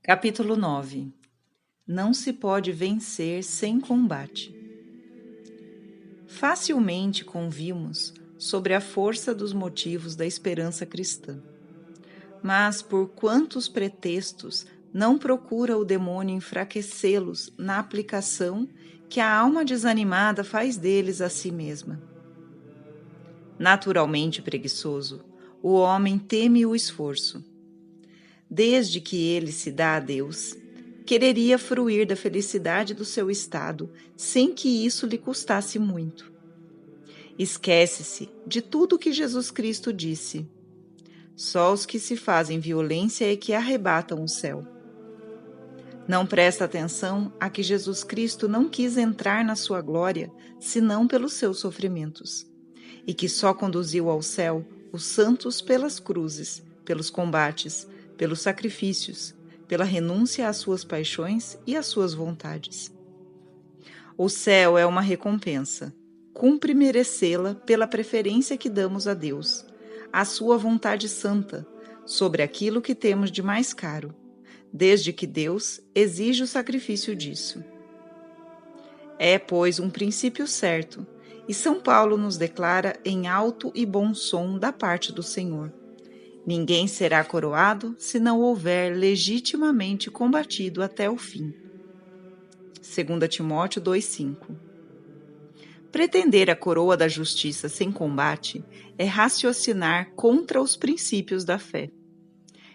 Capítulo 9. Não se pode vencer sem combate. Facilmente convimos sobre a força dos motivos da esperança cristã. Mas por quantos pretextos não procura o demônio enfraquecê-los na aplicação que a alma desanimada faz deles a si mesma? Naturalmente preguiçoso, o homem teme o esforço. Desde que ele se dá a Deus, quereria fruir da felicidade do seu estado sem que isso lhe custasse muito. Esquece-se de tudo o que Jesus Cristo disse. Só os que se fazem violência é que arrebatam o céu. Não presta atenção a que Jesus Cristo não quis entrar na sua glória senão pelos seus sofrimentos, e que só conduziu ao céu os santos pelas cruzes, pelos combates, pelos sacrifícios, pela renúncia às suas paixões e às suas vontades. O céu é uma recompensa. Cumpre merecê-la pela preferência que damos a Deus, à sua vontade santa, sobre aquilo que temos de mais caro, desde que Deus exige o sacrifício disso. É, pois, um princípio certo, e São Paulo nos declara em alto e bom som da parte do Senhor: ninguém será coroado se não houver legitimamente combatido até o fim. 2 Timóteo 2,5. Pretender a coroa da justiça sem combate é raciocinar contra os princípios da fé.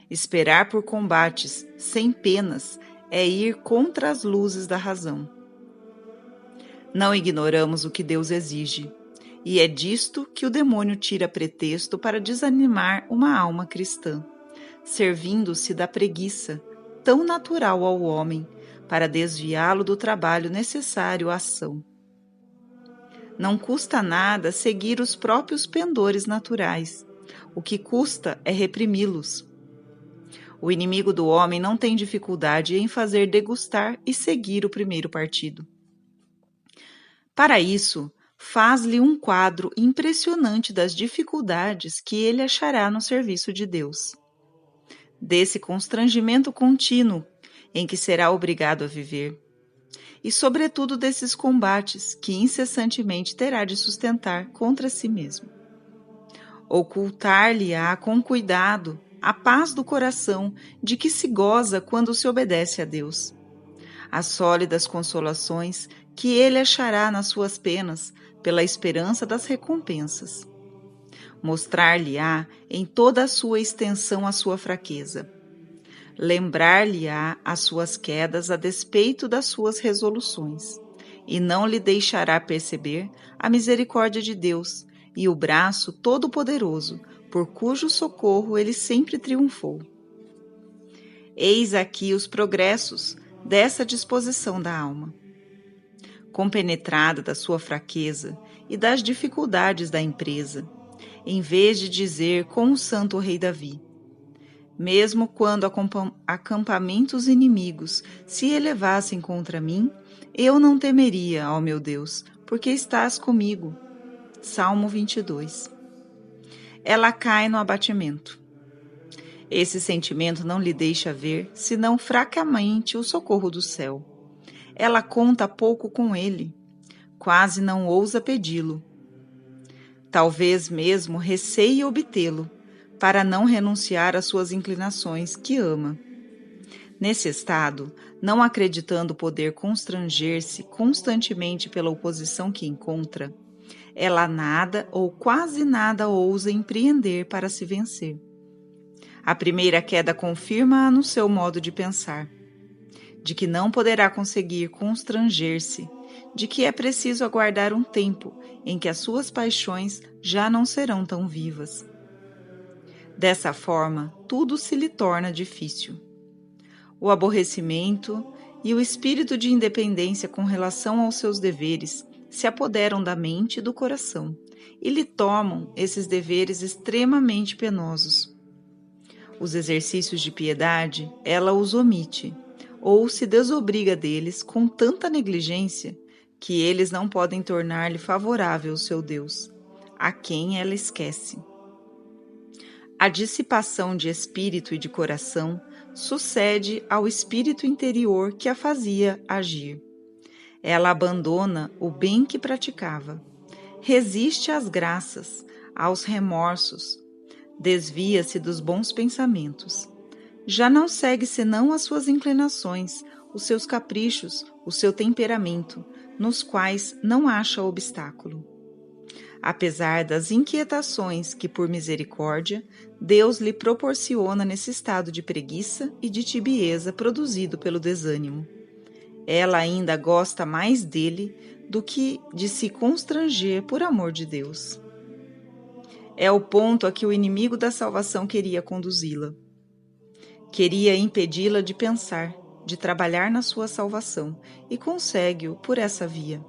Esperar por combates sem penas é ir contra as luzes da razão. Não ignoramos o que Deus exige, e é disto que o demônio tira pretexto para desanimar uma alma cristã, servindo-se da preguiça, tão natural ao homem, para desviá-lo do trabalho necessário à ação. Não custa nada seguir os próprios pendores naturais. O que custa é reprimi-los. O inimigo do homem não tem dificuldade em fazer degustar e seguir o primeiro partido. Para isso, faz-lhe um quadro impressionante das dificuldades que ele achará no serviço de Deus. Desse constrangimento contínuo em que será obrigado a viver, e sobretudo desses combates que incessantemente terá de sustentar contra si mesmo. Ocultar-lhe-á com cuidado a paz do coração de que se goza quando se obedece a Deus, as sólidas consolações que ele achará nas suas penas pela esperança das recompensas. Mostrar-lhe-á em toda a sua extensão a sua fraqueza. Lembrar-lhe-á as suas quedas a despeito das suas resoluções, e não lhe deixará perceber a misericórdia de Deus e o braço todo-poderoso, por cujo socorro ele sempre triunfou. Eis aqui os progressos dessa disposição da alma. Compenetrada da sua fraqueza e das dificuldades da empresa, em vez de dizer com o santo rei Davi: mesmo quando acampamentos inimigos se elevassem contra mim, eu não temeria, ó meu Deus, porque estás comigo. Salmo 22. Ela cai no abatimento. Esse sentimento não lhe deixa ver, senão fracamente, o socorro do céu. Ela conta pouco com ele, quase não ousa pedi-lo. Talvez mesmo receie obtê-lo, para não renunciar às suas inclinações que ama. Nesse estado, não acreditando poder constranger-se constantemente pela oposição que encontra, ela nada ou quase nada ousa empreender para se vencer. A primeira queda confirma-a no seu modo de pensar, de que não poderá conseguir constranger-se, de que é preciso aguardar um tempo em que as suas paixões já não serão tão vivas. Dessa forma, tudo se lhe torna difícil. O aborrecimento e o espírito de independência com relação aos seus deveres se apoderam da mente e do coração e lhe tomam esses deveres extremamente penosos. Os exercícios de piedade ela os omite, ou se desobriga deles com tanta negligência que eles não podem tornar-lhe favorável o seu Deus, a quem ela esquece. A dissipação de espírito e de coração sucede ao espírito interior que a fazia agir. Ela abandona o bem que praticava, resiste às graças, aos remorsos, desvia-se dos bons pensamentos. Já não segue senão as suas inclinações, os seus caprichos, o seu temperamento, nos quais não acha obstáculo. Apesar das inquietações que, por misericórdia, Deus lhe proporciona nesse estado de preguiça e de tibieza produzido pelo desânimo, ela ainda gosta mais dele do que de se constranger por amor de Deus. É o ponto a que o inimigo da salvação queria conduzi-la. Queria impedi-la de pensar, de trabalhar na sua salvação, e consegue-o por essa via.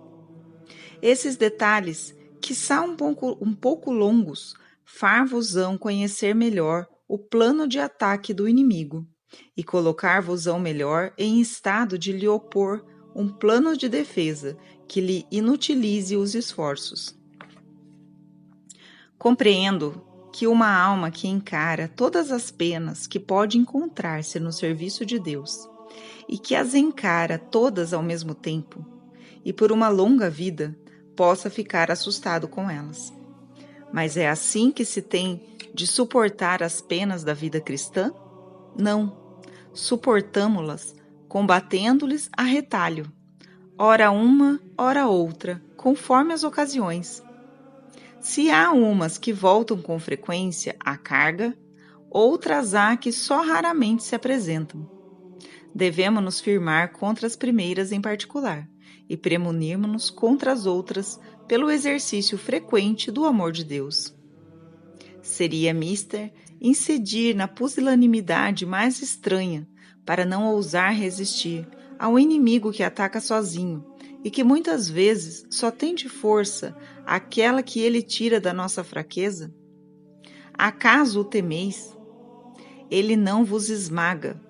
Esses detalhes, quiçá um pouco longos, far-vos-ão conhecer melhor o plano de ataque do inimigo e colocar-vos-ão melhor em estado de lhe opor um plano de defesa que lhe inutilize os esforços. Compreendo que uma alma que encara todas as penas que pode encontrar-se no serviço de Deus e que as encara todas ao mesmo tempo, e por uma longa vida, possa ficar assustado com elas. Mas é assim que se tem de suportar as penas da vida cristã? Não. Suportamo-las, combatendo-lhes a retalho, ora uma, ora outra, conforme as ocasiões. Se há umas que voltam com frequência à carga, outras há que só raramente se apresentam. Devemos nos firmar contra as primeiras em particular e premunirmos-nos contra as outras pelo exercício frequente do amor de Deus. Seria mister incidir na pusilanimidade mais estranha para não ousar resistir a um inimigo que ataca sozinho e que muitas vezes só tem de força aquela que ele tira da nossa fraqueza? Acaso o temeis? Ele não vos esmaga.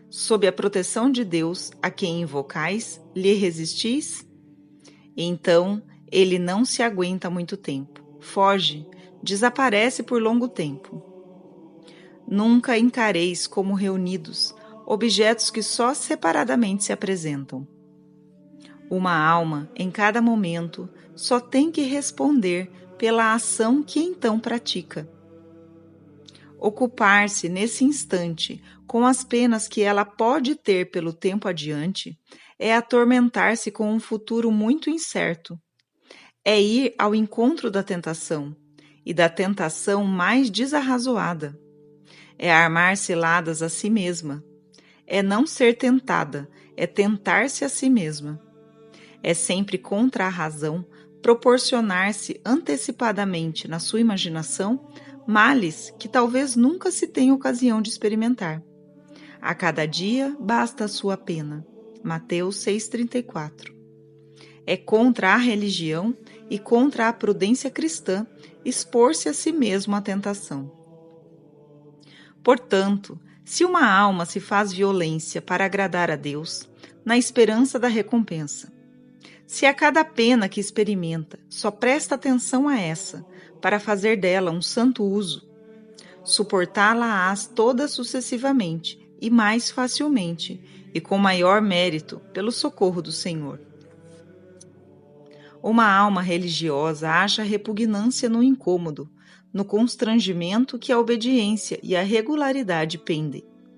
Sob a proteção de Deus, a quem invocais, lhe resistis? Então, ele não se aguenta muito tempo, foge, desaparece por longo tempo. Nunca encareis como reunidos objetos que só separadamente se apresentam. Uma alma, em cada momento, só tem que responder pela ação que então pratica. Ocupar-se nesse instante com as penas que ela pode ter pelo tempo adiante é atormentar-se com um futuro muito incerto. É ir ao encontro da tentação, e da tentação mais desarrazoada. É armar ciladas a si mesma. É não ser tentada, é tentar-se a si mesma. É sempre contra a razão proporcionar-se antecipadamente na sua imaginação males que talvez nunca se tenha ocasião de experimentar. A cada dia basta a sua pena. Mateus 6,34. É contra a religião e contra a prudência cristã expor-se a si mesmo à tentação. Portanto, se uma alma se faz violência para agradar a Deus, na esperança da recompensa, se a cada pena que experimenta só presta atenção a essa, para fazer dela um santo uso, suportá-la-ás todas sucessivamente e mais facilmente e com maior mérito pelo socorro do Senhor. Uma alma religiosa acha repugnância no incômodo, no constrangimento que a obediência e a regularidade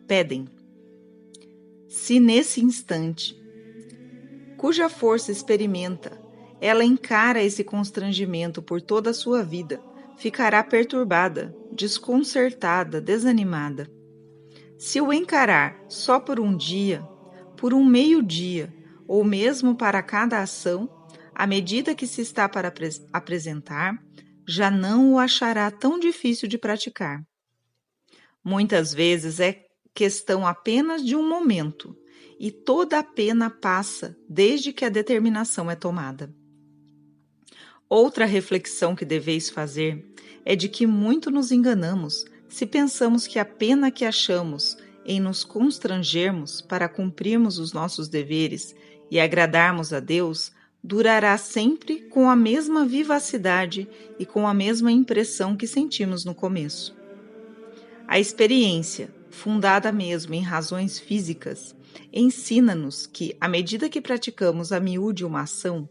pedem. Se nesse instante, cuja força experimenta, ela encara esse constrangimento por toda a sua vida, ficará perturbada, desconcertada, desanimada. Se o encarar só por um dia, por um meio-dia, ou mesmo para cada ação, à medida que se está para apresentar, já não o achará tão difícil de praticar. Muitas vezes é questão apenas de um momento, e toda a pena passa desde que a determinação é tomada. Outra reflexão que deveis fazer é de que muito nos enganamos se pensamos que a pena que achamos em nos constrangermos para cumprirmos os nossos deveres e agradarmos a Deus durará sempre com a mesma vivacidade e com a mesma impressão que sentimos no começo. A experiência, fundada mesmo em razões físicas, ensina-nos que, à medida que praticamos a miúde uma ação,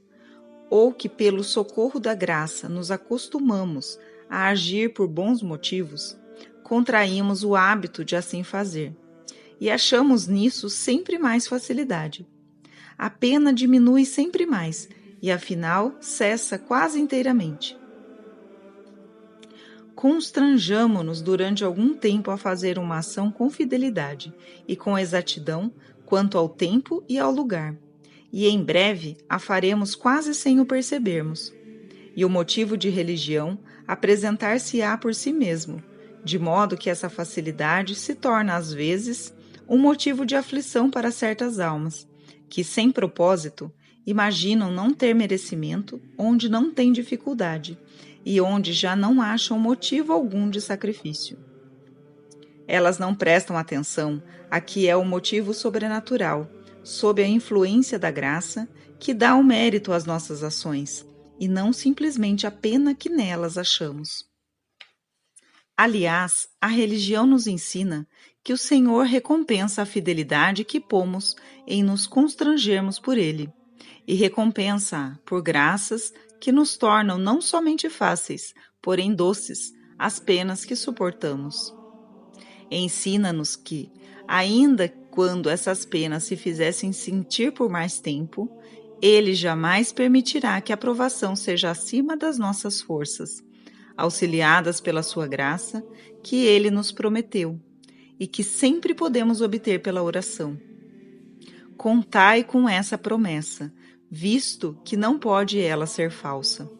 ou que pelo socorro da graça nos acostumamos a agir por bons motivos, contraímos o hábito de assim fazer, e achamos nisso sempre mais facilidade. A pena diminui sempre mais, e afinal cessa quase inteiramente. Constranjamo-nos durante algum tempo a fazer uma ação com fidelidade e com exatidão quanto ao tempo e ao lugar, e em breve a faremos quase sem o percebermos. E o motivo de religião apresentar-se-á por si mesmo, de modo que essa facilidade se torna às vezes um motivo de aflição para certas almas, que sem propósito imaginam não ter merecimento onde não têm dificuldade, e onde já não acham motivo algum de sacrifício. Elas não prestam atenção a que é o motivo sobrenatural, sob a influência da graça, que dá o mérito às nossas ações, e não simplesmente a pena que nelas achamos. Aliás, a religião nos ensina que o Senhor recompensa a fidelidade que pomos em nos constrangermos por Ele, e recompensa por graças que nos tornam não somente fáceis, porém doces, as penas que suportamos. Ensina-nos que, ainda quando essas penas se fizessem sentir por mais tempo, Ele jamais permitirá que a provação seja acima das nossas forças, auxiliadas pela sua graça, que Ele nos prometeu, e que sempre podemos obter pela oração. Contai com essa promessa, visto que não pode ela ser falsa.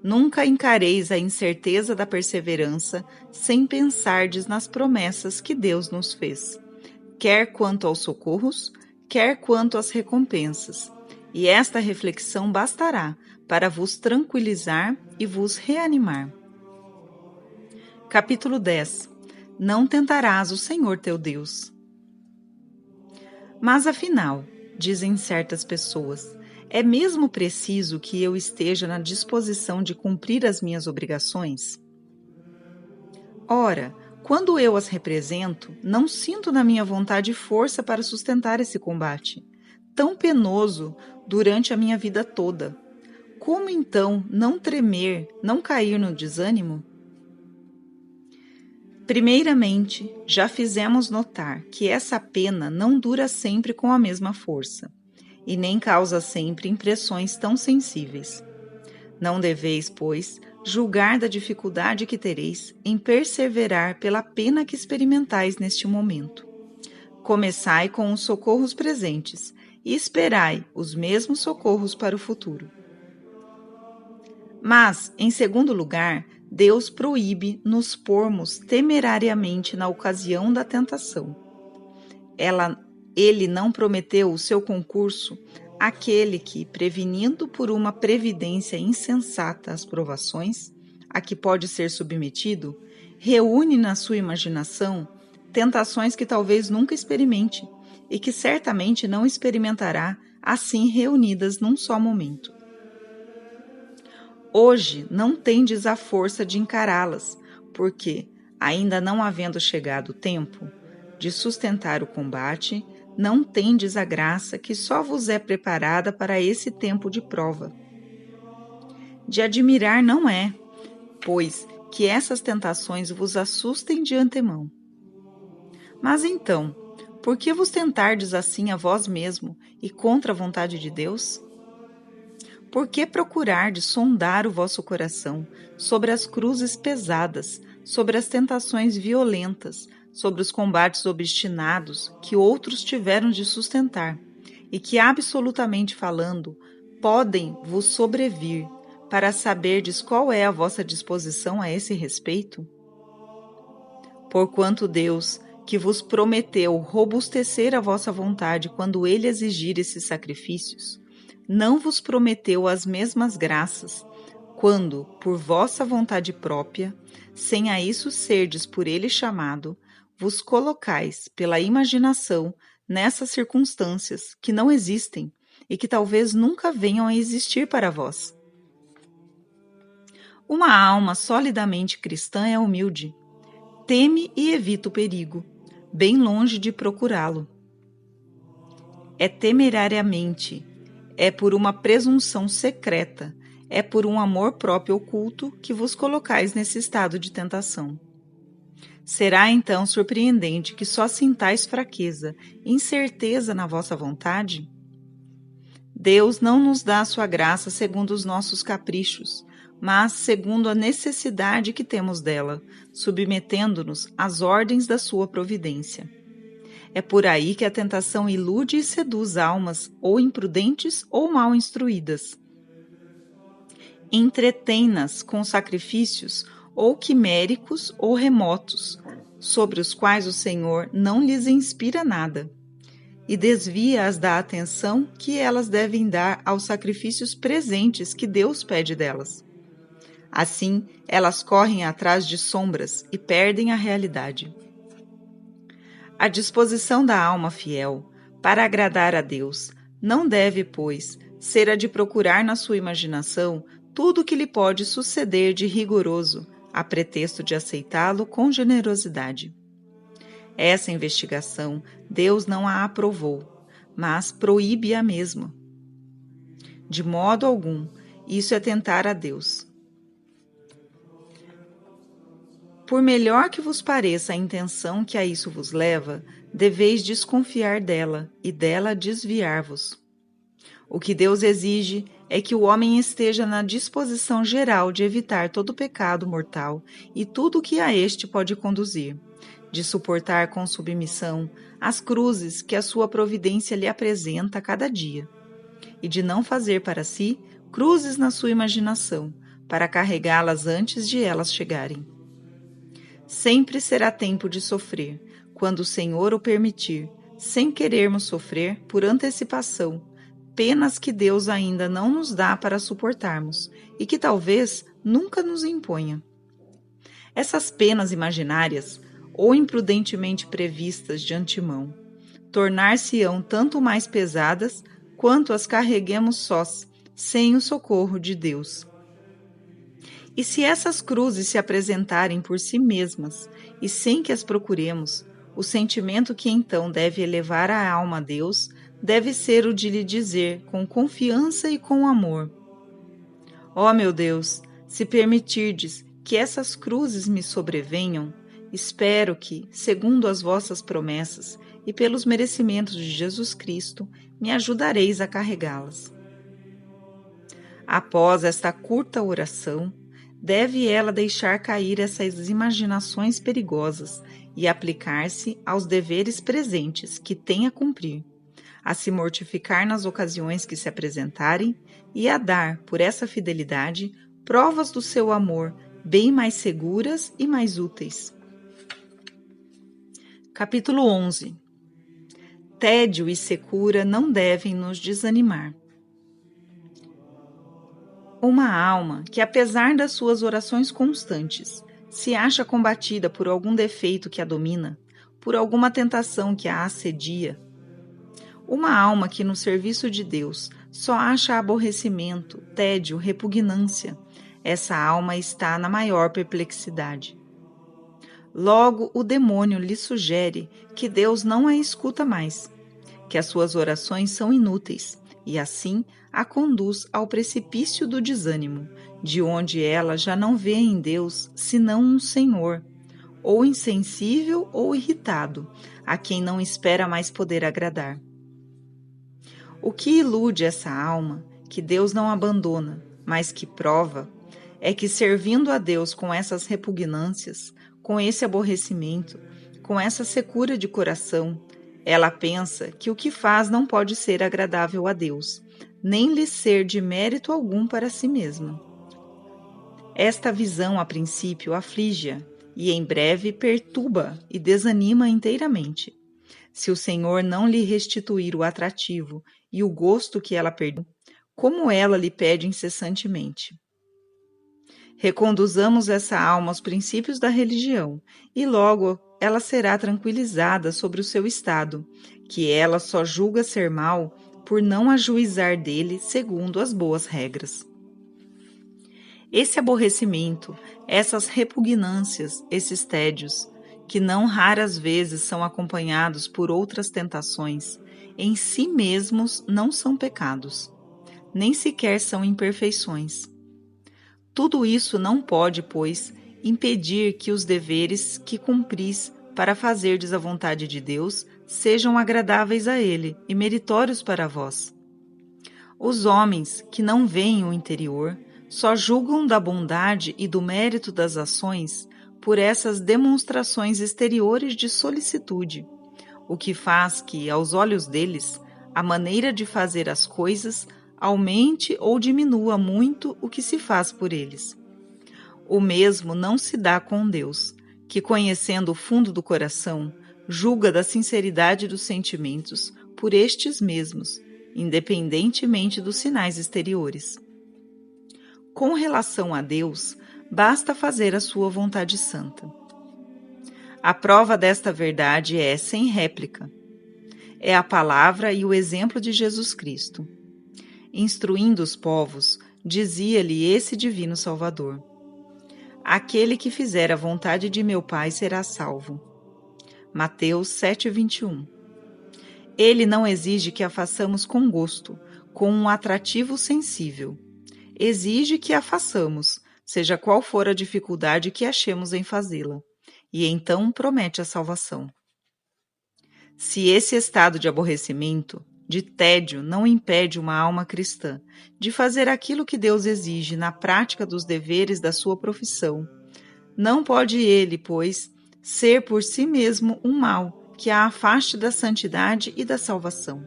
Nunca encareis a incerteza da perseverança sem pensardes nas promessas que Deus nos fez, quer quanto aos socorros, quer quanto às recompensas, e esta reflexão bastará para vos tranquilizar e vos reanimar. Capítulo 10. Não tentarás o Senhor teu Deus. Mas afinal, dizem certas pessoas, é mesmo preciso que eu esteja na disposição de cumprir as minhas obrigações? Ora, quando eu as represento, não sinto na minha vontade força para sustentar esse combate, tão penoso durante a minha vida toda. Como então não tremer, não cair no desânimo? Primeiramente, já fizemos notar que essa pena não dura sempre com a mesma força, e nem causa sempre impressões tão sensíveis. Não deveis, pois, julgar da dificuldade que tereis em perseverar pela pena que experimentais neste momento. Começai com os socorros presentes e esperai os mesmos socorros para o futuro. Mas, em segundo lugar, Deus proíbe nos pormos temerariamente na ocasião da tentação. Ele não prometeu o seu concurso àquele que, prevenindo por uma previdência insensata as provações, a que pode ser submetido, reúne na sua imaginação tentações que talvez nunca experimente e que certamente não experimentará assim reunidas num só momento. Hoje não tendes a força de encará-las, porque, ainda não havendo chegado o tempo de sustentar o combate, não tendes a graça que só vos é preparada para esse tempo de prova. De admirar não é, pois, que essas tentações vos assustem de antemão. Mas então, por que vos tentardes assim a vós mesmo e contra a vontade de Deus? Por que procurardes sondar o vosso coração sobre as cruzes pesadas, sobre as tentações violentas, sobre os combates obstinados que outros tiveram de sustentar, e que, absolutamente falando, podem vos sobrevir, para saberdes qual é a vossa disposição a esse respeito? Porquanto Deus, que vos prometeu robustecer a vossa vontade quando Ele exigir esses sacrifícios, não vos prometeu as mesmas graças, quando, por vossa vontade própria, sem a isso serdes por Ele chamado, vos colocais pela imaginação nessas circunstâncias que não existem e que talvez nunca venham a existir para vós. Uma alma solidamente cristã é humilde, teme e evita o perigo, bem longe de procurá-lo. É temerariamente, é por uma presunção secreta, é por um amor próprio oculto que vos colocais nesse estado de tentação. Será então surpreendente que só sintais fraqueza, incerteza na vossa vontade? Deus não nos dá a sua graça segundo os nossos caprichos, mas segundo a necessidade que temos dela, submetendo-nos às ordens da sua providência. É por aí que a tentação ilude e seduz almas, ou imprudentes ou mal instruídas. Entretém-nas com sacrifícios, ou quiméricos ou remotos, sobre os quais o Senhor não lhes inspira nada, e desvia-as da atenção que elas devem dar aos sacrifícios presentes que Deus pede delas. Assim, elas correm atrás de sombras e perdem a realidade. A disposição da alma fiel para agradar a Deus não deve, pois, ser a de procurar na sua imaginação tudo o que lhe pode suceder de rigoroso, a pretexto de aceitá-lo com generosidade. Essa investigação Deus não a aprovou, mas proíbe-a mesmo. De modo algum, isso é tentar a Deus. Por melhor que vos pareça a intenção que a isso vos leva, deveis desconfiar dela e dela desviar-vos. O que Deus exige é que o homem esteja na disposição geral de evitar todo pecado mortal e tudo o que a este pode conduzir, de suportar com submissão as cruzes que a sua providência lhe apresenta a cada dia, e de não fazer para si cruzes na sua imaginação, para carregá-las antes de elas chegarem. Sempre será tempo de sofrer, quando o Senhor o permitir, sem querermos sofrer por antecipação, penas que Deus ainda não nos dá para suportarmos e que talvez nunca nos imponha. Essas penas imaginárias, ou imprudentemente previstas de antemão, tornar-se-ão tanto mais pesadas quanto as carreguemos sós, sem o socorro de Deus. E se essas cruzes se apresentarem por si mesmas e sem que as procuremos, o sentimento que então deve elevar a alma a Deus deve ser o de lhe dizer com confiança e com amor: ó meu Deus, se permitirdes que essas cruzes me sobrevenham, espero que, segundo as vossas promessas e pelos merecimentos de Jesus Cristo, me ajudareis a carregá-las. Após esta curta oração, deve ela deixar cair essas imaginações perigosas e aplicar-se aos deveres presentes que tem a cumprir, a se mortificar nas ocasiões que se apresentarem e a dar, por essa fidelidade, provas do seu amor bem mais seguras e mais úteis. Capítulo 11. Tédio e secura não devem nos desanimar. Uma alma que, apesar das suas orações constantes, se acha combatida por algum defeito que a domina, por alguma tentação que a assedia, uma alma que no serviço de Deus só acha aborrecimento, tédio, repugnância, essa alma está na maior perplexidade. Logo o demônio lhe sugere que Deus não a escuta mais, que as suas orações são inúteis, e assim a conduz ao precipício do desânimo, de onde ela já não vê em Deus senão um Senhor, ou insensível ou irritado, a quem não espera mais poder agradar. O que ilude essa alma, que Deus não abandona, mas que prova, é que servindo a Deus com essas repugnâncias, com esse aborrecimento, com essa secura de coração, ela pensa que o que faz não pode ser agradável a Deus, nem lhe ser de mérito algum para si mesma. Esta visão, a princípio, aflige-a e em breve perturba e desanima inteiramente. Se o Senhor não lhe restituir o atrativo e o gosto que ela perdeu, como ela lhe pede incessantemente. Reconduzamos essa alma aos princípios da religião, e logo ela será tranquilizada sobre o seu estado, que ela só julga ser mau por não ajuizar dele segundo as boas regras. Esse aborrecimento, essas repugnâncias, esses tédios, que não raras vezes são acompanhados por outras tentações, em si mesmos não são pecados, nem sequer são imperfeições. Tudo isso não pode, pois, impedir que os deveres que cumpris para fazerdes a vontade de Deus sejam agradáveis a Ele e meritórios para vós. Os homens que não veem o interior só julgam da bondade e do mérito das ações por essas demonstrações exteriores de solicitude, o que faz que, aos olhos deles, a maneira de fazer as coisas aumente ou diminua muito o que se faz por eles. O mesmo não se dá com Deus, que, conhecendo o fundo do coração, julga da sinceridade dos sentimentos por estes mesmos, independentemente dos sinais exteriores. Com relação a Deus, basta fazer a sua vontade santa. A prova desta verdade é sem réplica. É a palavra e o exemplo de Jesus Cristo. Instruindo os povos, dizia-lhe esse divino Salvador: aquele que fizer a vontade de meu Pai será salvo. Mateus 7:21. Ele não exige que a façamos com gosto, com um atrativo sensível. Exige que a façamos, seja qual for a dificuldade que achemos em fazê-la, e então promete a salvação. Se esse estado de aborrecimento, de tédio, não impede uma alma cristã de fazer aquilo que Deus exige na prática dos deveres da sua profissão, não pode ele, pois, ser por si mesmo um mal que a afaste da santidade e da salvação.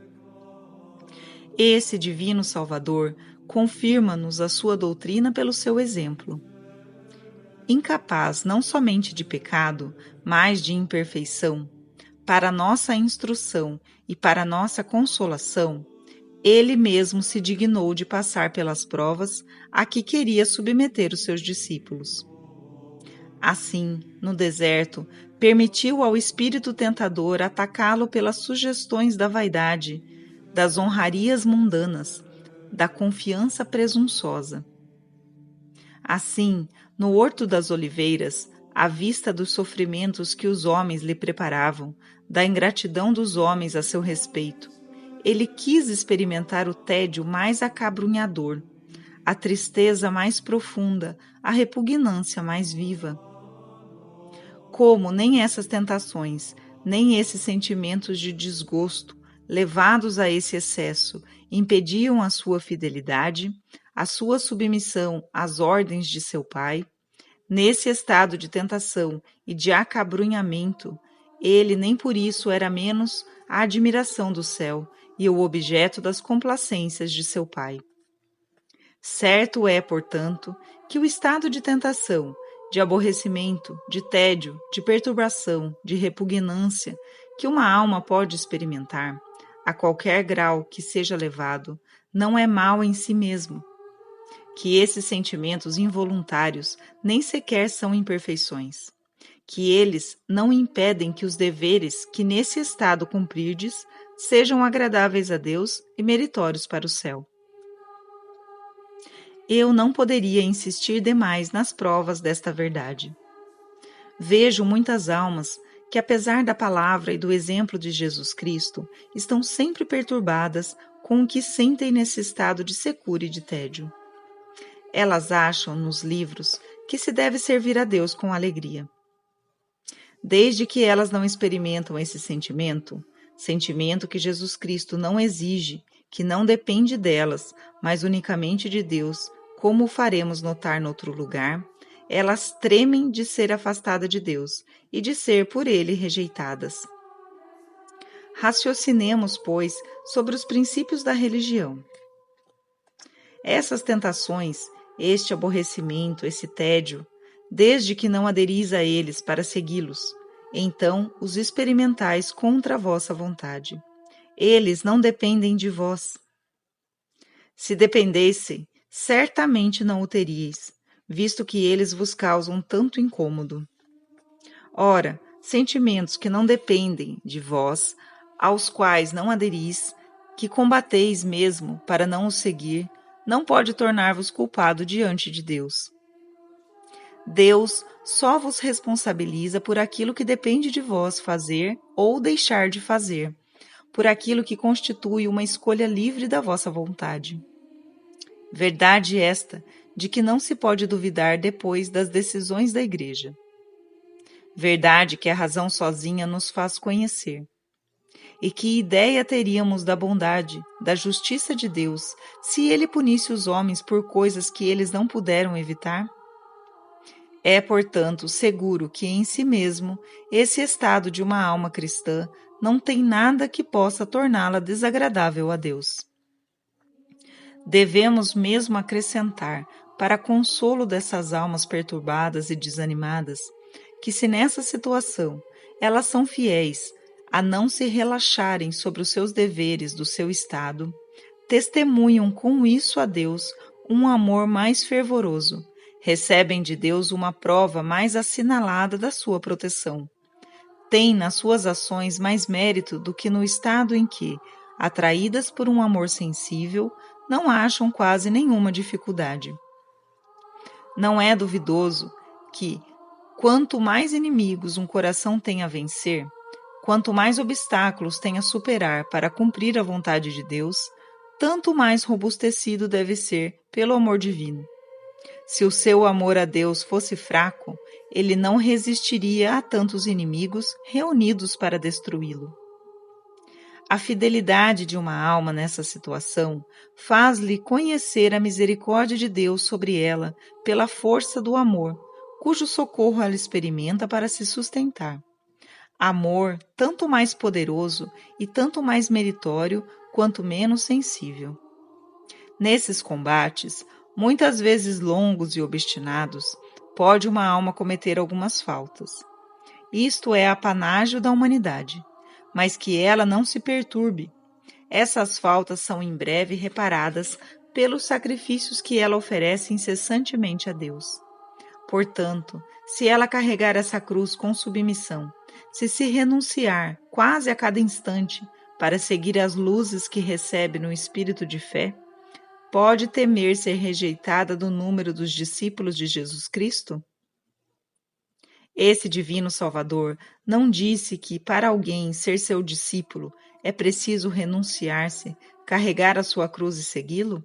Esse divino Salvador confirma-nos a sua doutrina pelo seu exemplo. Incapaz não somente de pecado, mas de imperfeição, para nossa instrução e para nossa consolação, ele mesmo se dignou de passar pelas provas a que queria submeter os seus discípulos. Assim, no deserto, permitiu ao espírito tentador atacá-lo pelas sugestões da vaidade, das honrarias mundanas, da confiança presunçosa. Assim, no Horto das Oliveiras, à vista dos sofrimentos que os homens lhe preparavam, da ingratidão dos homens a seu respeito, ele quis experimentar o tédio mais acabrunhador, a tristeza mais profunda, a repugnância mais viva. Como nem essas tentações, nem esses sentimentos de desgosto, levados a esse excesso, impediam a sua fidelidade, a sua submissão às ordens de seu pai, nesse estado de tentação e de acabrunhamento, ele nem por isso era menos a admiração do céu e o objeto das complacências de seu pai. Certo é, portanto, que o estado de tentação, de aborrecimento, de tédio, de perturbação, de repugnância que uma alma pode experimentar, a qualquer grau que seja levado, não é mal em si mesmo. Que esses sentimentos involuntários nem sequer são imperfeições. Que eles não impedem que os deveres que nesse estado cumprirdes sejam agradáveis a Deus e meritórios para o céu. Eu não poderia insistir demais nas provas desta verdade. Vejo muitas almas que, apesar da palavra e do exemplo de Jesus Cristo, estão sempre perturbadas com o que sentem nesse estado de secura e de tédio. Elas acham nos livros que se deve servir a Deus com alegria. Desde que elas não experimentam esse sentimento que Jesus Cristo não exige, que não depende delas, mas unicamente de Deus, como o faremos notar noutro lugar, elas tremem de ser afastadas de Deus e de ser por Ele rejeitadas. Raciocinemos, pois, sobre os princípios da religião. Essas tentações, este aborrecimento, esse tédio, desde que não aderis a eles para segui-los, então os experimentais contra a vossa vontade. Eles não dependem de vós. Se dependessem, certamente não o teríeis, visto que eles vos causam tanto incômodo. Ora, sentimentos que não dependem de vós, aos quais não aderis, que combateis mesmo para não os seguir, não pode tornar-vos culpado diante de Deus. Deus só vos responsabiliza por aquilo que depende de vós fazer ou deixar de fazer, por aquilo que constitui uma escolha livre da vossa vontade. Verdade esta, de que não se pode duvidar depois das decisões da Igreja. Verdade que a razão sozinha nos faz conhecer. E que ideia teríamos da bondade, da justiça de Deus, se Ele punisse os homens por coisas que eles não puderam evitar? É, portanto, seguro que em si mesmo esse estado de uma alma cristã não tem nada que possa torná-la desagradável a Deus. Devemos mesmo acrescentar, para consolo dessas almas perturbadas e desanimadas, que se nessa situação elas são fiéis a não se relaxarem sobre os seus deveres do seu estado, testemunham com isso a Deus um amor mais fervoroso, recebem de Deus uma prova mais assinalada da sua proteção. Têm nas suas ações mais mérito do que no estado em que, atraídas por um amor sensível, não acham quase nenhuma dificuldade. Não é duvidoso que, quanto mais inimigos um coração tem a vencer, quanto mais obstáculos tem a superar para cumprir a vontade de Deus, tanto mais robustecido deve ser pelo amor divino. Se o seu amor a Deus fosse fraco, ele não resistiria a tantos inimigos reunidos para destruí-lo. A fidelidade de uma alma nessa situação faz-lhe conhecer a misericórdia de Deus sobre ela pela força do amor, cujo socorro ela experimenta para se sustentar. Amor tanto mais poderoso e tanto mais meritório quanto menos sensível. Nesses combates, muitas vezes longos e obstinados, pode uma alma cometer algumas faltas. Isto é apanágio da humanidade, mas que ela não se perturbe. Essas faltas são em breve reparadas pelos sacrifícios que ela oferece incessantemente a Deus. Portanto, se ela carregar essa cruz com submissão, se renunciar quase a cada instante para seguir as luzes que recebe no espírito de fé, pode temer ser rejeitada do número dos discípulos de Jesus Cristo? Esse divino Salvador não disse que para alguém ser seu discípulo é preciso renunciar-se, carregar a sua cruz e segui-lo?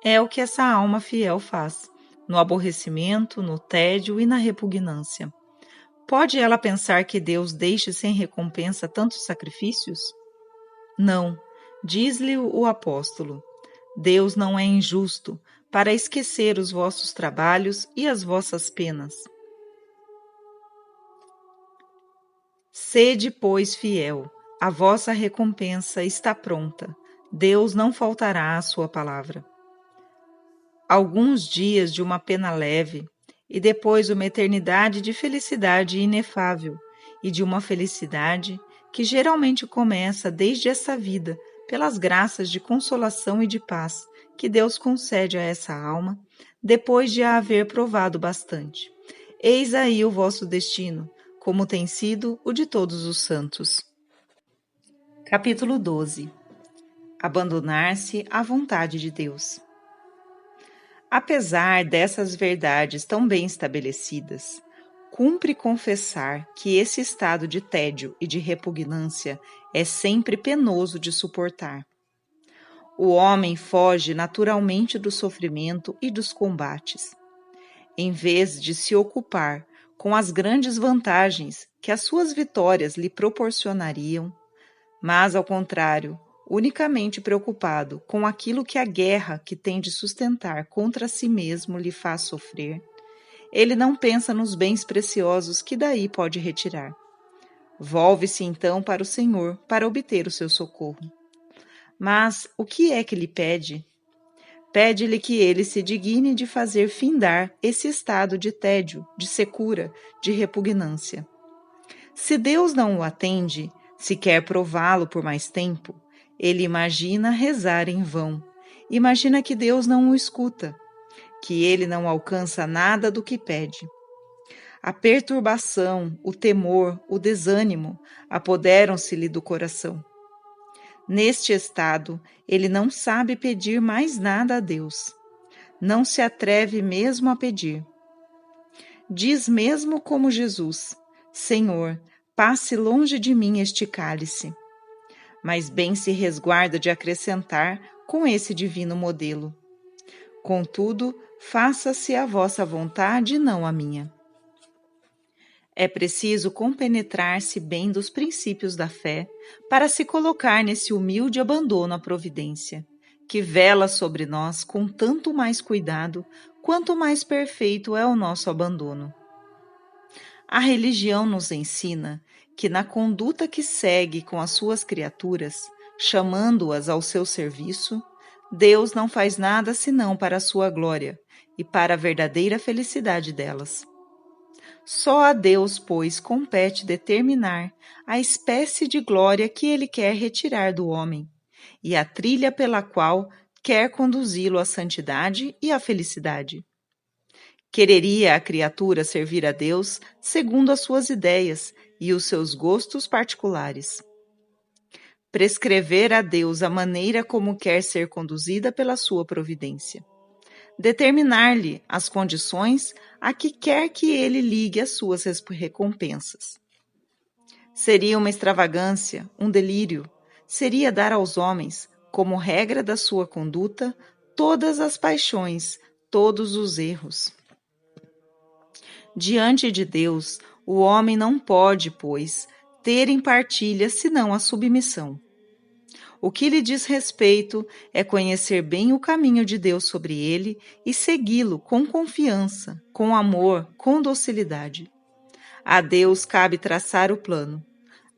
É o que essa alma fiel faz, no aborrecimento, no tédio e na repugnância. Pode ela pensar que Deus deixe sem recompensa tantos sacrifícios? Não, diz-lhe o apóstolo. Deus não é injusto para esquecer os vossos trabalhos e as vossas penas. Sede, pois, fiel, a vossa recompensa está pronta. Deus não faltará à sua palavra. Alguns dias de uma pena leve, e depois uma eternidade de felicidade inefável, e de uma felicidade que geralmente começa desde essa vida, pelas graças de consolação e de paz que Deus concede a essa alma, depois de a haver provado bastante. Eis aí o vosso destino, como tem sido o de todos os santos. Capítulo 12. Abandonar-se à vontade de Deus. Apesar dessas verdades tão bem estabelecidas, cumpre confessar que esse estado de tédio e de repugnância é sempre penoso de suportar. O homem foge naturalmente do sofrimento e dos combates. Em vez de se ocupar com as grandes vantagens que as suas vitórias lhe proporcionariam, mas, ao contrário, unicamente preocupado com aquilo que a guerra que tem de sustentar contra si mesmo lhe faz sofrer, ele não pensa nos bens preciosos que daí pode retirar. Volve-se então para o Senhor para obter o seu socorro. Mas o que é que lhe pede? Pede-lhe que ele se digne de fazer findar esse estado de tédio, de secura, de repugnância. Se Deus não o atende, se quer prová-lo por mais tempo, ele imagina rezar em vão, imagina que Deus não o escuta, que ele não alcança nada do que pede. A perturbação, o temor, o desânimo apoderam-se-lhe do coração. Neste estado, ele não sabe pedir mais nada a Deus. Não se atreve mesmo a pedir. diz mesmo como Jesus: Senhor, passe longe de mim este cálice. Mas bem se resguarda de acrescentar com esse divino modelo: contudo, faça-se a vossa vontade e não a minha. É preciso compenetrar-se bem dos princípios da fé para se colocar nesse humilde abandono à providência, que vela sobre nós com tanto mais cuidado quanto mais perfeito é o nosso abandono. A religião nos ensina que na conduta que segue com as suas criaturas, chamando-as ao seu serviço, Deus não faz nada senão para a sua glória e para a verdadeira felicidade delas. Só a Deus, pois, compete determinar a espécie de glória que Ele quer retirar do homem e a trilha pela qual quer conduzi-lo à santidade e à felicidade. Quereria a criatura servir a Deus segundo as suas ideias e os seus gostos particulares. Prescrever a Deus a maneira como quer ser conduzida pela sua providência. Determinar-lhe as condições a que quer que ele ligue as suas recompensas. Seria uma extravagância, um delírio, seria dar aos homens, como regra da sua conduta, todas as paixões, todos os erros. Diante de Deus, o homem não pode, pois, ter em partilha senão a submissão. O que lhe diz respeito é conhecer bem o caminho de Deus sobre ele e segui-lo com confiança, com amor, com docilidade. A Deus cabe traçar o plano.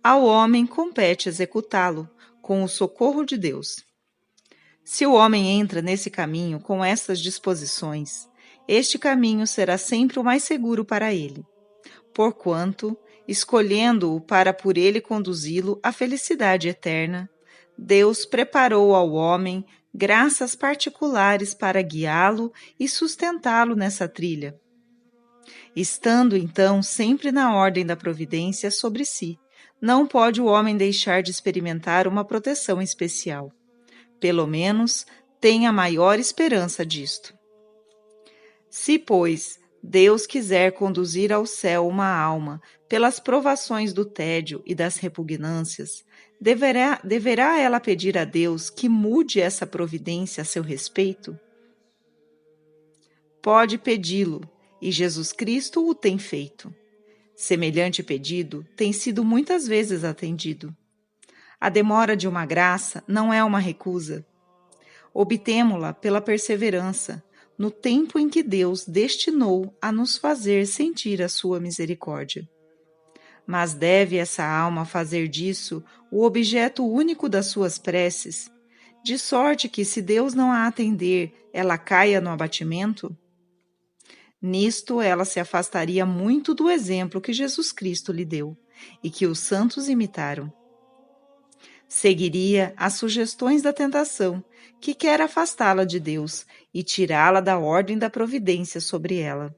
Ao homem compete executá-lo, com o socorro de Deus. Se o homem entra nesse caminho com estas disposições, este caminho será sempre o mais seguro para ele, porquanto, escolhendo-o para por ele conduzi-lo à felicidade eterna, Deus preparou ao homem graças particulares para guiá-lo e sustentá-lo nessa trilha. Estando, então, sempre na ordem da providência sobre si, não pode o homem deixar de experimentar uma proteção especial. Pelo menos, tem a maior esperança disto. Se, pois, Deus quiser conduzir ao céu uma alma pelas provações do tédio e das repugnâncias, deverá ela pedir a Deus que mude essa providência a seu respeito? Pode pedi-lo, e Jesus Cristo o tem feito. Semelhante pedido tem sido muitas vezes atendido. A demora de uma graça não é uma recusa. Obtemo-la pela perseverança, no tempo em que Deus destinou a nos fazer sentir a sua misericórdia. Mas deve essa alma fazer disso o objeto único das suas preces, de sorte que, se Deus não a atender, ela caia no abatimento? Nisto ela se afastaria muito do exemplo que Jesus Cristo lhe deu e que os santos imitaram. Seguiria as sugestões da tentação, que quer afastá-la de Deus e tirá-la da ordem da providência sobre ela.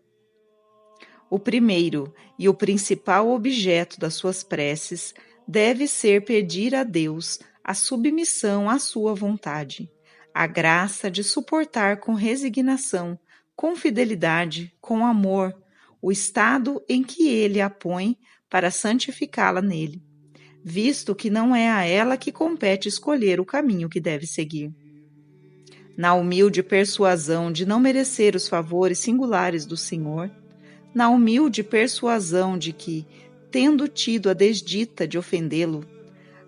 O primeiro e o principal objeto das suas preces deve ser pedir a Deus a submissão à sua vontade, a graça de suportar com resignação, com fidelidade, com amor, o estado em que ele a põe para santificá-la nele, visto que não é a ela que compete escolher o caminho que deve seguir. Na humilde persuasão de não merecer os favores singulares do Senhor, na humilde persuasão de que, tendo tido a desdita de ofendê-lo,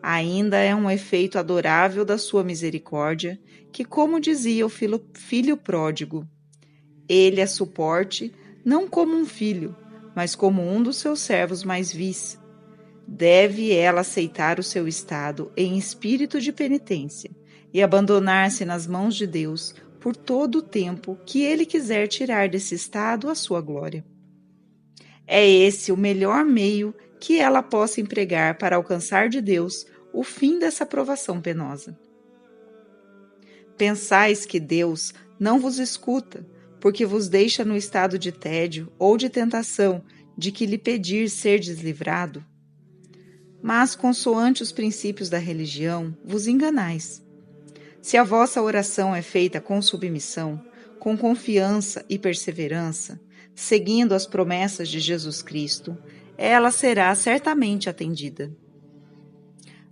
ainda é um efeito adorável da sua misericórdia, que, como dizia o filho pródigo, ele a suporte não como um filho, mas como um dos seus servos mais vis. Deve ela aceitar o seu estado em espírito de penitência e abandonar-se nas mãos de Deus por todo o tempo que ele quiser tirar desse estado a sua glória. É esse o melhor meio que ela possa empregar para alcançar de Deus o fim dessa provação penosa. Pensais que Deus não vos escuta, porque vos deixa no estado de tédio ou de tentação de que lhe pedir serdes livrado? Mas, consoante os princípios da religião, vos enganais. Se a vossa oração é feita com submissão, com confiança e perseverança, seguindo as promessas de Jesus Cristo, ela será certamente atendida.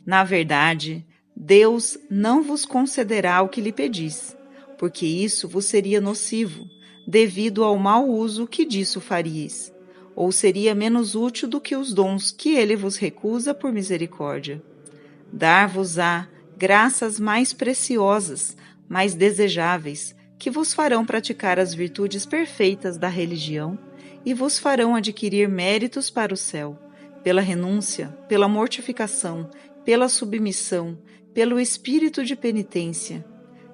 Na verdade, Deus não vos concederá o que lhe pedis, porque isso vos seria nocivo, devido ao mau uso que disso faríeis, ou seria menos útil do que os dons que ele vos recusa por misericórdia. Dar-vos-á graças mais preciosas, mais desejáveis, que vos farão praticar as virtudes perfeitas da religião e vos farão adquirir méritos para o céu, pela renúncia, pela mortificação, pela submissão, pelo espírito de penitência.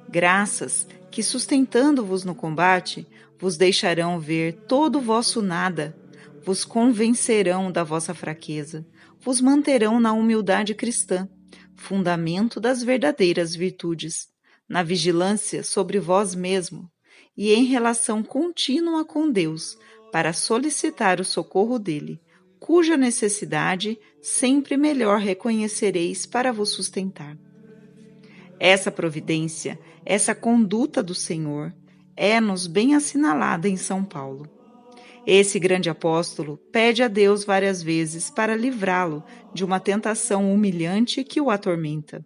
Graças que, sustentando-vos no combate, vos deixarão ver todo o vosso nada, vos convencerão da vossa fraqueza, vos manterão na humildade cristã, fundamento das verdadeiras virtudes, na vigilância sobre vós mesmo e em relação contínua com Deus, para solicitar o socorro dele, cuja necessidade sempre melhor reconhecereis para vos sustentar. Essa providência, essa conduta do Senhor, é-nos bem assinalada em São Paulo. Esse grande apóstolo pede a Deus várias vezes para livrá-lo de uma tentação humilhante que o atormenta.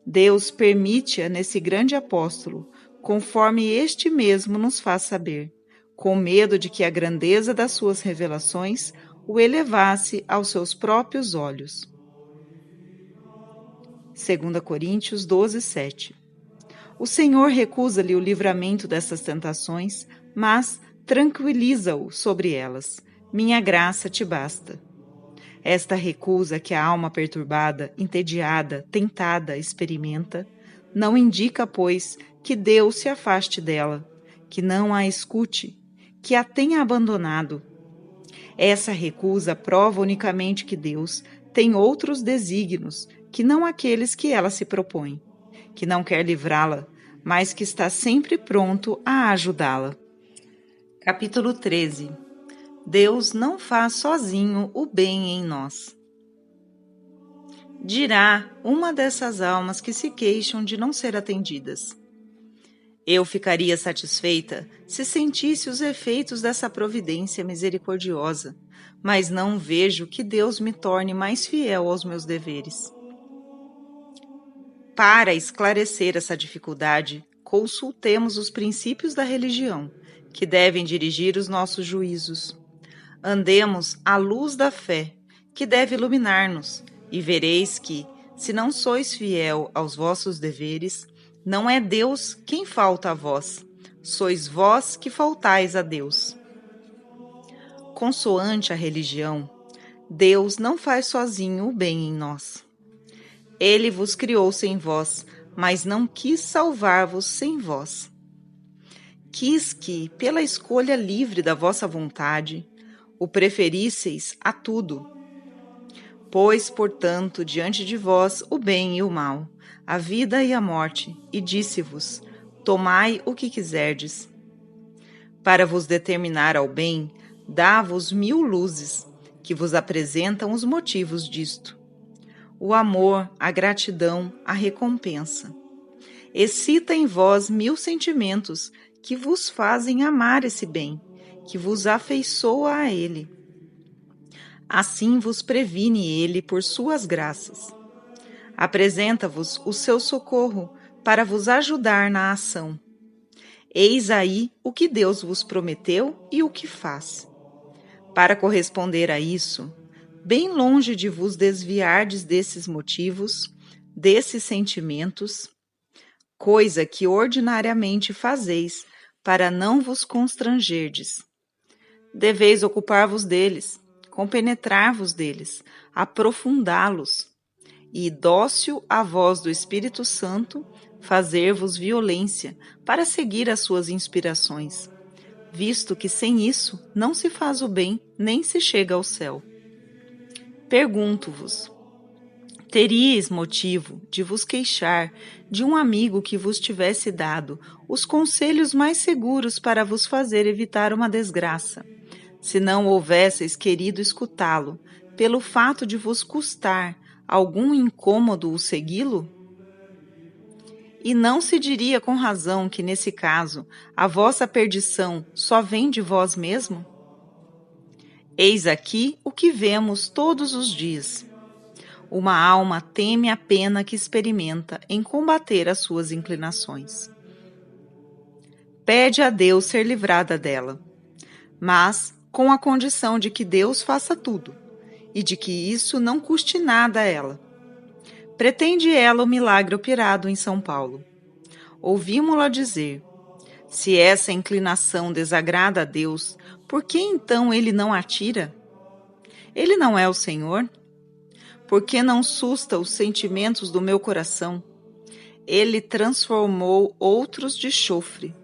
Deus permite-a nesse grande apóstolo, conforme este mesmo nos faz saber, com medo de que a grandeza das suas revelações o elevasse aos seus próprios olhos. 2 Coríntios 12, 7. O Senhor recusa-lhe o livramento dessas tentações, mas tranquiliza-o sobre elas. Minha graça te basta. Esta recusa que a alma perturbada, entediada, tentada experimenta, não indica, pois, que Deus se afaste dela, que não a escute, que a tenha abandonado. Essa recusa prova unicamente que Deus tem outros desígnios que não aqueles que ela se propõe, que não quer livrá-la, mas que está sempre pronto a ajudá-la. Capítulo 13. Deus não faz sozinho o bem em nós. Dirá uma dessas almas que se queixam de não ser atendidas: eu ficaria satisfeita se sentisse os efeitos dessa providência misericordiosa, mas não vejo que Deus me torne mais fiel aos meus deveres. Para esclarecer essa dificuldade, consultemos os princípios da religião, que devem dirigir os nossos juízos. Andemos à luz da fé, que deve iluminar-nos, e vereis que, se não sois fiel aos vossos deveres, não é Deus quem falta a vós, sois vós que faltais a Deus. Consoante a religião, Deus não faz sozinho o bem em nós. Ele vos criou sem vós, mas não quis salvar-vos sem vós. Quis que, pela escolha livre da vossa vontade, o preferisseis a tudo. Pôs, portanto, diante de vós o bem e o mal, a vida e a morte, e disse-vos: tomai o que quiserdes. Para vos determinar ao bem, dá-vos 1000 luzes, que vos apresentam os motivos disto: o amor, a gratidão, a recompensa. Excita em vós 1000 sentimentos que vos fazem amar esse bem, que vos afeiçoa a ele. Assim vos previne ele por suas graças. Apresenta-vos o seu socorro para vos ajudar na ação. Eis aí o que Deus vos prometeu e o que faz. Para corresponder a isso, bem longe de vos desviardes desses motivos, desses sentimentos, coisa que ordinariamente fazeis para não vos constrangerdes, deveis ocupar-vos deles, compenetrar-vos deles, aprofundá-los, e, dócil à voz do Espírito Santo, fazer-vos violência para seguir as suas inspirações, visto que sem isso não se faz o bem nem se chega ao céu. Pergunto-vos: teríeis motivo de vos queixar de um amigo que vos tivesse dado os conselhos mais seguros para vos fazer evitar uma desgraça, se não houvesseis querido escutá-lo, pelo fato de vos custar algum incômodo o segui-lo? E não se diria com razão que, nesse caso, a vossa perdição só vem de vós mesmo? Eis aqui o que vemos todos os dias. Uma alma teme a pena que experimenta em combater as suas inclinações. Pede a Deus ser livrada dela, mas com a condição de que Deus faça tudo, e de que isso não custe nada a ela. Pretende ela o milagre operado em São Paulo. Ouvimo-la dizer: se essa inclinação desagrada a Deus, por que então ele não a tira? Ele não é o Senhor? Por que não susta os sentimentos do meu coração? Ele transformou outros de chofre.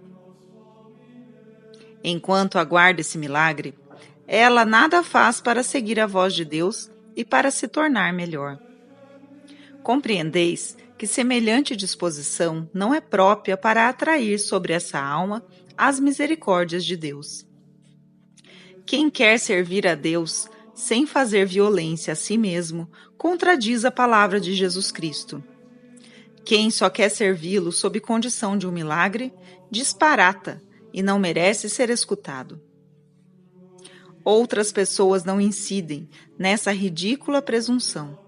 Enquanto aguarda esse milagre, ela nada faz para seguir a voz de Deus e para se tornar melhor. Compreendeis que semelhante disposição não é própria para atrair sobre essa alma as misericórdias de Deus. Quem quer servir a Deus sem fazer violência a si mesmo, contradiz a palavra de Jesus Cristo. Quem só quer servi-lo sob condição de um milagre, disparata e não merece ser escutado. Outras pessoas não incidem nessa ridícula presunção.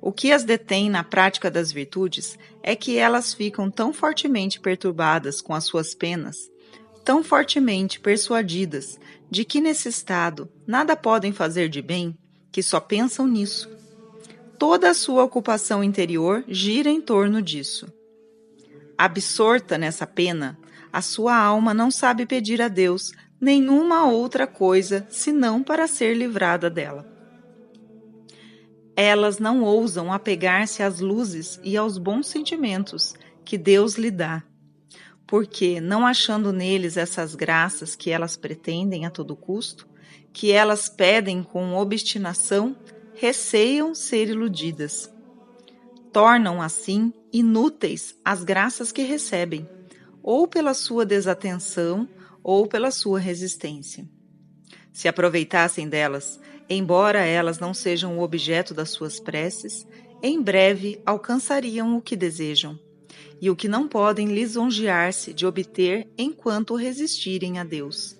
O que as detém na prática das virtudes é que elas ficam tão fortemente perturbadas com as suas penas, tão fortemente persuadidas de que nesse estado nada podem fazer de bem, que só pensam nisso. Toda a sua ocupação interior gira em torno disso. Absorta nessa pena, a sua alma não sabe pedir a Deus nenhuma outra coisa senão para ser livrada dela. Elas não ousam apegar-se às luzes e aos bons sentimentos que Deus lhe dá, porque, não achando neles essas graças que elas pretendem a todo custo, que elas pedem com obstinação, receiam ser iludidas. Tornam, assim, inúteis as graças que recebem, ou pela sua desatenção, ou pela sua resistência. Se aproveitassem delas, embora elas não sejam o objeto das suas preces, em breve alcançariam o que desejam, e o que não podem lisonjear-se de obter enquanto resistirem a Deus.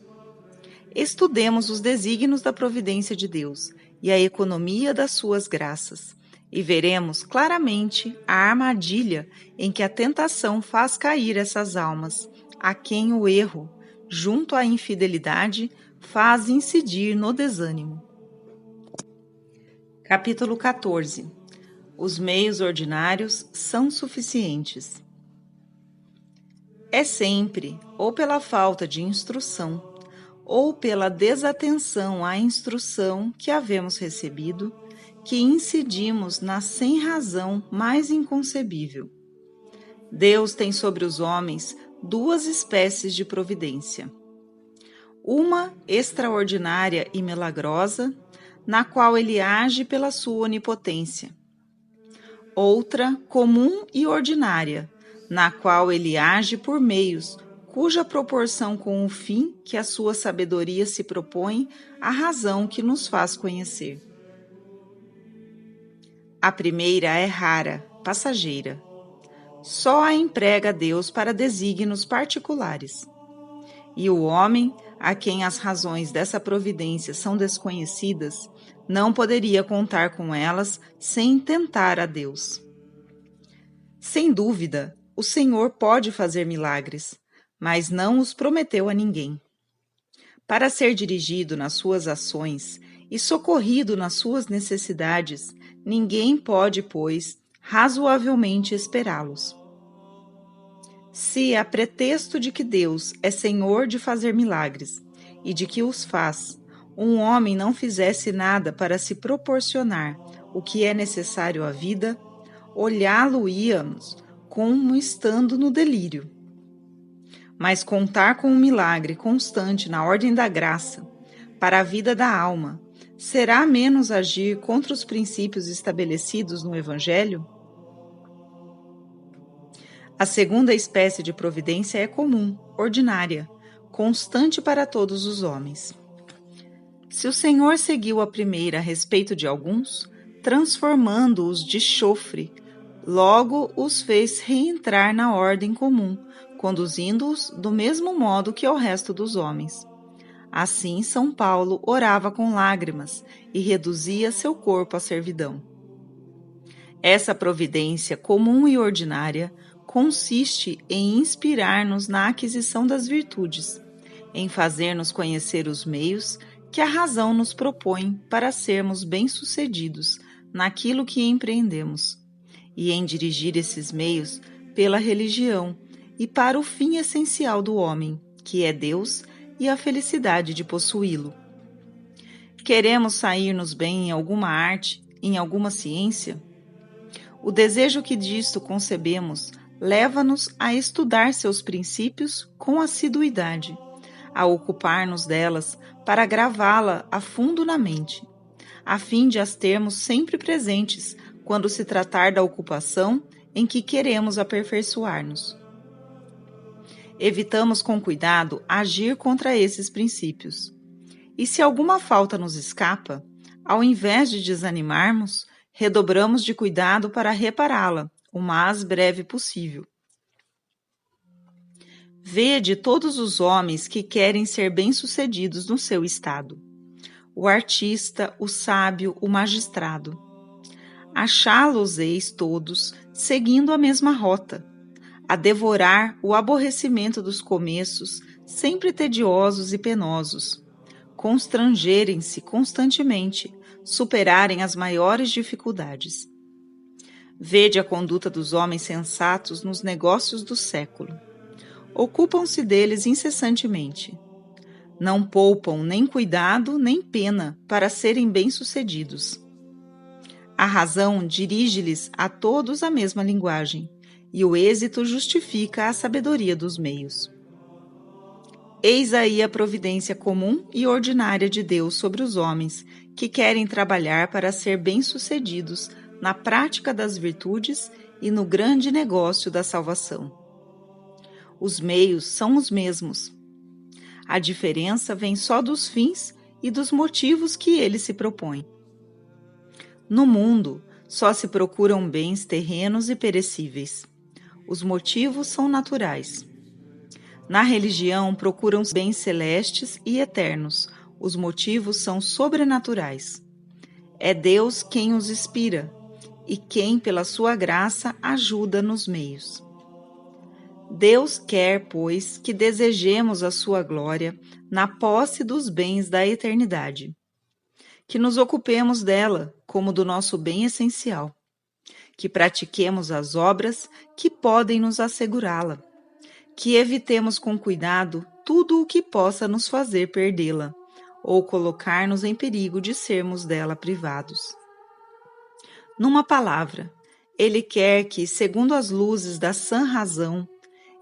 Estudemos os desígnios da providência de Deus e a economia das suas graças, e veremos claramente a armadilha em que a tentação faz cair essas almas, a quem o erro, junto à infidelidade, faz incidir no desânimo. Capítulo 14. Os meios ordinários são suficientes. É sempre, ou pela falta de instrução, ou pela desatenção à instrução que havemos recebido, que incidimos na sem-razão mais inconcebível. Deus tem sobre os homens duas espécies de providência. Uma extraordinária e milagrosa, na qual ele age pela sua onipotência. Outra comum e ordinária, na qual ele age por meios cuja proporção com o fim que a sua sabedoria se propõe à razão que nos faz conhecer. A primeira é rara, passageira. Só a emprega Deus para desígnios particulares. E o homem, a quem as razões dessa providência são desconhecidas, não poderia contar com elas sem tentar a Deus. Sem dúvida, o Senhor pode fazer milagres, mas não os prometeu a ninguém. Para ser dirigido nas suas ações e socorrido nas suas necessidades, ninguém pode, pois, razoavelmente esperá-los. Se, a pretexto de que Deus é Senhor de fazer milagres e de que os faz, um homem não fizesse nada para se proporcionar o que é necessário à vida, olhá-lo-íamos como estando no delírio. Mas contar com um milagre constante na ordem da graça para a vida da alma será menos agir contra os princípios estabelecidos no Evangelho? A segunda espécie de providência é comum, ordinária, constante para todos os homens. Se o Senhor seguiu a primeira a respeito de alguns, transformando-os de chofre, Logo os fez reentrar na ordem comum, conduzindo-os do mesmo modo que ao resto dos homens. Assim, São Paulo orava com lágrimas e reduzia seu corpo à servidão. Essa providência comum e ordinária consiste em inspirar-nos na aquisição das virtudes, em fazer-nos conhecer os meios que a razão nos propõe para sermos bem-sucedidos naquilo que empreendemos, e em dirigir esses meios pela religião e para o fim essencial do homem, que é Deus e a felicidade de possuí-lo. Queremos sair-nos bem em alguma arte, em alguma ciência? O desejo que disto concebemos leva-nos a estudar seus princípios com assiduidade, a ocupar-nos delas para gravá-la a fundo na mente, a fim de as termos sempre presentes quando se tratar da ocupação em que queremos aperfeiçoar-nos. Evitamos com cuidado agir contra esses princípios. E se alguma falta nos escapa, ao invés de desanimarmos, redobramos de cuidado para repará-la o mais breve possível. Vede todos os homens que querem ser bem-sucedidos no seu estado: o artista, o sábio, o magistrado. Achá-los-eis todos seguindo a mesma rota, a devorar o aborrecimento dos começos, sempre tediosos e penosos, constrangerem-se constantemente, superarem as maiores dificuldades. Vede a conduta dos homens sensatos nos negócios do século. Ocupam-se deles incessantemente. Não poupam nem cuidado nem pena para serem bem-sucedidos. A razão dirige-lhes a todos a mesma linguagem, e o êxito justifica a sabedoria dos meios. Eis aí a providência comum e ordinária de Deus sobre os homens que querem trabalhar para ser bem-sucedidos na prática das virtudes e no grande negócio da salvação. Os meios são os mesmos. A diferença vem só dos fins e dos motivos que ele se propõe. No mundo, só se procuram bens terrenos e perecíveis. Os motivos são naturais. Na religião, procuram bens celestes e eternos. Os motivos são sobrenaturais. É Deus quem os inspira e quem, pela sua graça, ajuda nos meios. Deus quer, pois, que desejemos a sua glória na posse dos bens da eternidade, que nos ocupemos dela como do nosso bem essencial, que pratiquemos as obras que podem nos assegurá-la, que evitemos com cuidado tudo o que possa nos fazer perdê-la ou colocar-nos em perigo de sermos dela privados. Numa palavra, Ele quer que, segundo as luzes da sã razão,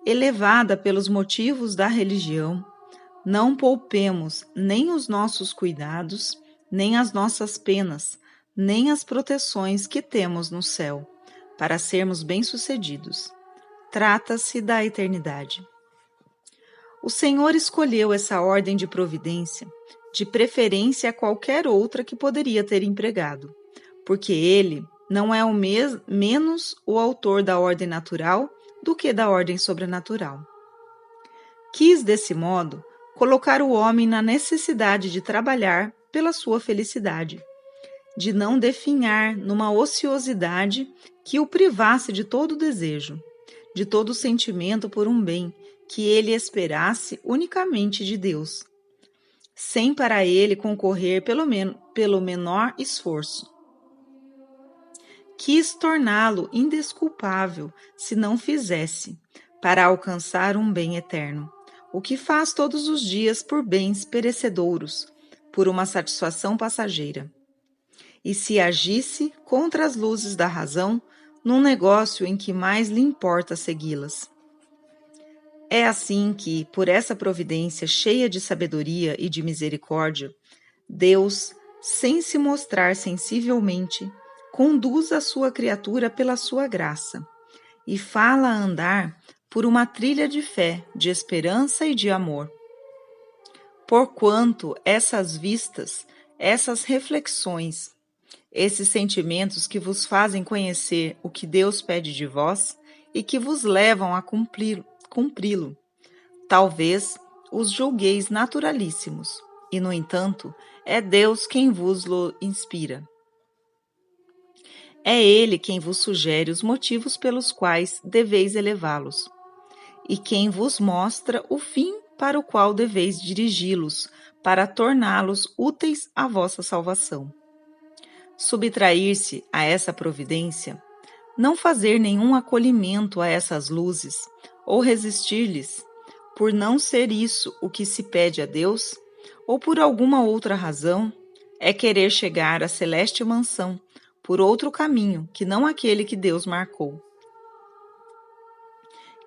elevada pelos motivos da religião, não poupemos nem os nossos cuidados, nem as nossas penas, nem as proteções que temos no céu, para sermos bem-sucedidos. Trata-se da eternidade. O Senhor escolheu essa ordem de providência, de preferência a qualquer outra que poderia ter empregado, porque Ele não é menos o autor da ordem natural do que da ordem sobrenatural. Quis, desse modo, colocar o homem na necessidade de trabalhar pela sua felicidade, de não definhar numa ociosidade que o privasse de todo desejo, de todo sentimento por um bem que ele esperasse unicamente de Deus, sem para ele concorrer pelo menor esforço. Quis torná-lo indesculpável se não fizesse, para alcançar um bem eterno, o que faz todos os dias por bens perecedouros, por uma satisfação passageira. E se agisse contra as luzes da razão, num negócio em que mais lhe importa segui-las. É assim que, por essa providência cheia de sabedoria e de misericórdia, Deus, sem se mostrar sensivelmente, conduz a sua criatura pela sua graça e fala a andar por uma trilha de fé, de esperança e de amor. Porquanto essas vistas, essas reflexões Esses sentimentos que vos fazem conhecer o que Deus pede de vós e que vos levam a cumpri-lo. Talvez os julgueis naturalíssimos, e, no entanto, é Deus quem vos lo inspira. É Ele quem vos sugere os motivos pelos quais deveis elevá-los, e quem vos mostra o fim para o qual deveis dirigi-los, para torná-los úteis à vossa salvação. Subtrair-se a essa providência, não fazer nenhum acolhimento a essas luzes, ou resistir-lhes, por não ser isso o que se pede a Deus, ou por alguma outra razão, é querer chegar à celeste mansão por outro caminho que não aquele que Deus marcou.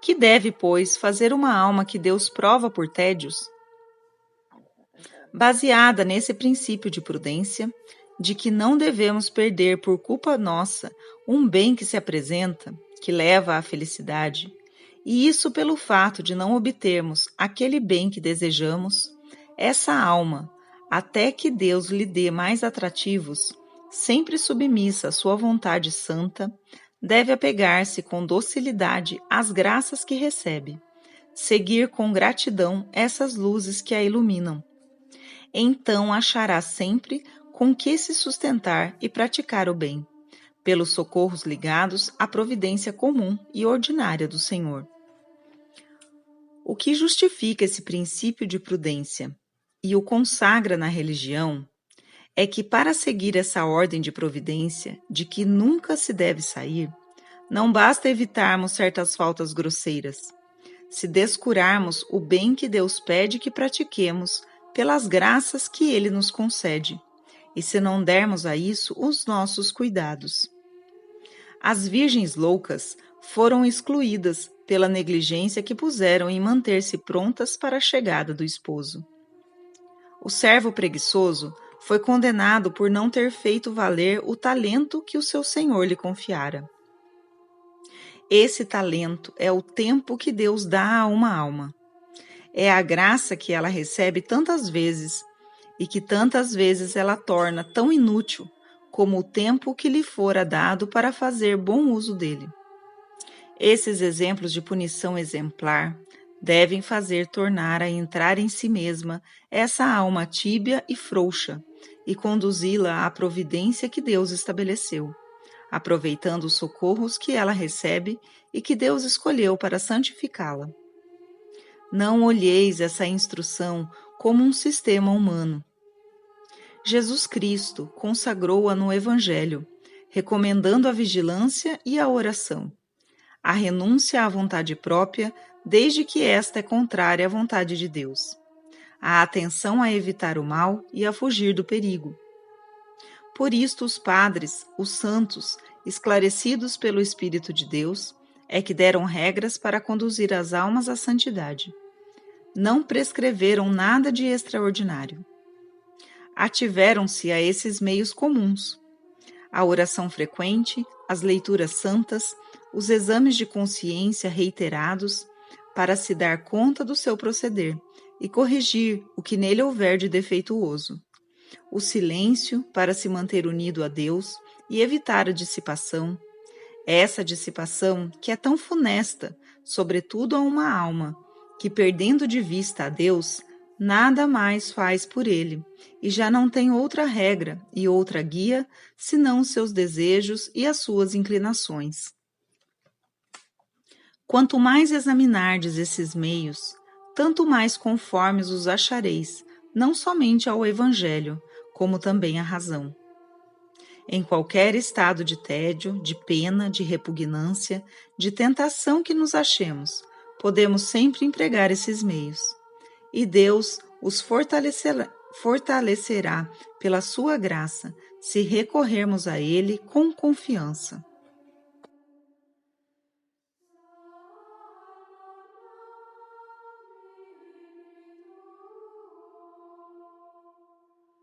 Que deve, pois, fazer uma alma que Deus prova por tédios? Baseada nesse princípio de prudência, de que não devemos perder por culpa nossa um bem que se apresenta, que leva à felicidade, e isso pelo fato de não obtermos aquele bem que desejamos, essa alma, até que Deus lhe dê mais atrativos, sempre submissa à sua vontade santa, deve apegar-se com docilidade às graças que recebe, seguir com gratidão essas luzes que a iluminam. Então achará sempre com que se sustentar e praticar o bem, pelos socorros ligados à providência comum e ordinária do Senhor. O que justifica esse princípio de prudência e o consagra na religião é que, para seguir essa ordem de providência de que nunca se deve sair, não basta evitarmos certas faltas grosseiras, se descurarmos o bem que Deus pede que pratiquemos pelas graças que Ele nos concede, e se não dermos a isso os nossos cuidados. As virgens loucas foram excluídas pela negligência que puseram em manter-se prontas para a chegada do esposo. O servo preguiçoso foi condenado por não ter feito valer o talento que o seu senhor lhe confiara. Esse talento é o tempo que Deus dá a uma alma. É a graça que ela recebe tantas vezes e que tantas vezes ela torna tão inútil como o tempo que lhe fora dado para fazer bom uso dele. Esses exemplos de punição exemplar devem fazer tornar a entrar em si mesma essa alma tíbia e frouxa e conduzi-la à providência que Deus estabeleceu, aproveitando os socorros que ela recebe e que Deus escolheu para santificá-la. Não olheis essa instrução como um sistema humano. Jesus Cristo consagrou-a no Evangelho, recomendando a vigilância e a oração, a renúncia à vontade própria, desde que esta é contrária à vontade de Deus, a atenção a evitar o mal e a fugir do perigo. Por isto, os padres, os santos, esclarecidos pelo Espírito de Deus, é que deram regras para conduzir as almas à santidade. Não prescreveram nada de extraordinário. Ativeram-se a esses meios comuns: a oração frequente, as leituras santas, os exames de consciência reiterados, para se dar conta do seu proceder e corrigir o que nele houver de defeituoso. O silêncio, para se manter unido a Deus e evitar a dissipação. Essa dissipação que é tão funesta, sobretudo a uma alma, que, perdendo de vista a Deus, nada mais faz por ele, e já não tem outra regra e outra guia, senão os seus desejos e as suas inclinações. Quanto mais examinardes esses meios, tanto mais conformes os achareis, não somente ao Evangelho, como também à razão. Em qualquer estado de tédio, de pena, de repugnância, de tentação que nos achemos, podemos sempre empregar esses meios, e Deus os fortalecerá pela sua graça, se recorrermos a Ele com confiança.